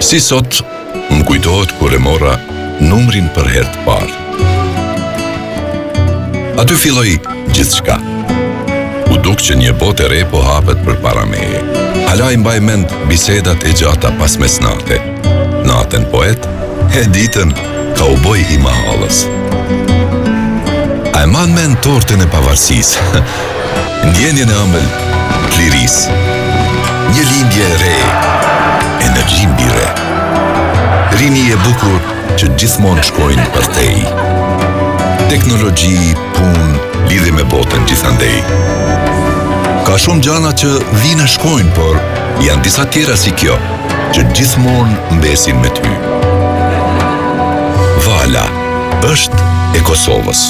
Si sot, më kujtohet kur e mora numrin për herë të parë. Aty filloi gjithçka. U duk që një botë e re po hapet përpara meje. Hala i mbaj mend bisedat e gjata pas mesnate. Natën poet, e ditën kauboj i mahallës. A e man mend tortën e pavarësisë, ndjenjen e ëmbël të lirisë, një lindje e re, energji mbi re, rini e bukur që gjithmonë shkojnë për tej. Teknologji, punë, lidhje me botën gjithandej. Ka shumë gjana që vinë e shkojnë, por janë disa tjera si kjo, që gjithmonë mbesin me ty. Vala është e Kosovës.